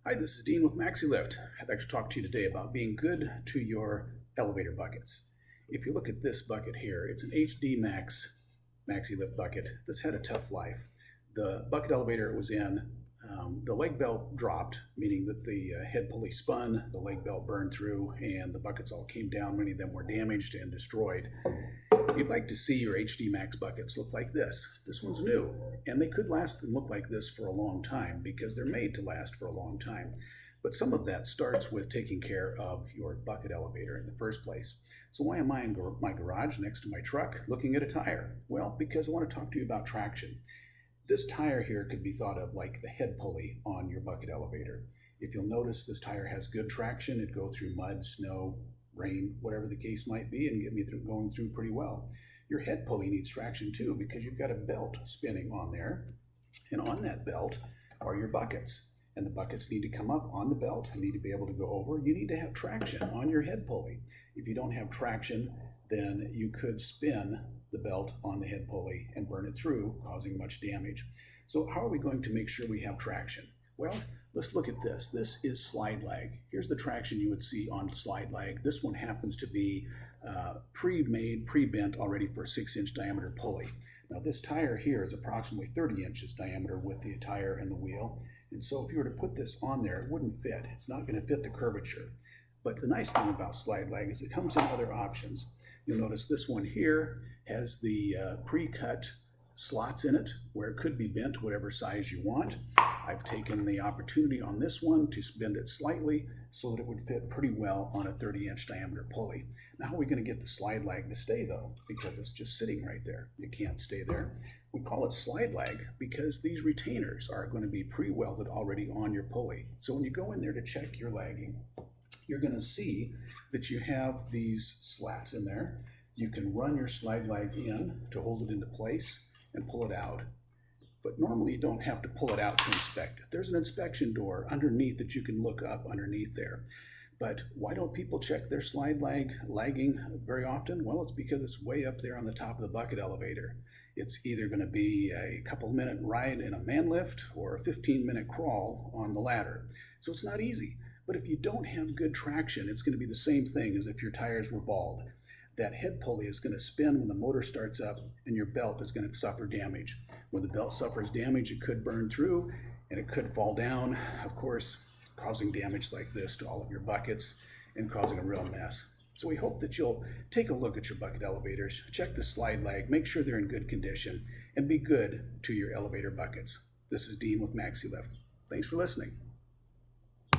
Hi, this is Dean with Maxi-Lift. I'd like to talk to you today about being good to your elevator buckets. If you look at this bucket here, it's an HD Max Maxi-Lift bucket. This had a tough life. The bucket elevator it was in, the leg belt dropped, meaning that the head pulley spun, the leg belt burned through, and the buckets all came down. Many of them were damaged and destroyed. You'd like to see your HD Max buckets look like this. This one's new, and they could last and look like this for a long time because they're made to last for a long time. But some of that starts with taking care of your bucket elevator in the first place. So why am I in my garage next to my truck looking at a tire? Well, because I want to talk to you about traction. This tire here could be thought of like the head pulley on your bucket elevator. If you'll notice, this tire has good traction. It'd go through mud, snow, rain, whatever the case might be, and get me going through pretty well. Your head pulley needs traction too because you've got a belt spinning on there, and on that belt are your buckets. And the buckets need to come up on the belt and need to be able to go over. You need to have traction on your head pulley. If you don't have traction, then you could spin the belt on the head pulley and burn it through, causing much damage. So how are we going to make sure we have traction? Well, let's look at this. This is slide lag. Here's the traction you would see on slide lag. This one happens to be pre-made, pre-bent already for a 6-inch diameter pulley. Now this tire here is approximately 30 inches diameter with the tire and the wheel. And so if you were to put this on there, it wouldn't fit. It's not going to fit the curvature. But the nice thing about slide lag is it comes in other options. You'll notice this one here has the pre-cut slots in it where it could be bent whatever size you want. I've taken the opportunity on this one to bend it slightly so that it would fit pretty well on a 30-inch diameter pulley. Now how are we going to get the slide lag to stay though? Because it's just sitting right there. You can't stay there. We call it slide lag because these retainers are going to be pre-welded already on your pulley. So when you go in there to check your lagging, you're going to see that you have these slats in there. You can run your slide lag in to hold it into place and pull it out. But normally you don't have to pull it out to inspect it. There's an inspection door underneath that you can look up underneath there. But why don't people check their slide lagging very often? Well, it's because it's way up there on the top of the bucket elevator. It's either going to be a couple-minute ride in a man lift or a 15-minute crawl on the ladder. So it's not easy. But if you don't have good traction, it's going to be the same thing as if your tires were bald. That head pulley is going to spin when the motor starts up, and your belt is going to suffer damage. When the belt suffers damage, it could burn through, and it could fall down, of course, causing damage like this to all of your buckets and causing a real mess. So we hope that you'll take a look at your bucket elevators, check the slide lag, make sure they're in good condition, and be good to your elevator buckets. This is Dean with Maxi-Lift. Thanks for listening.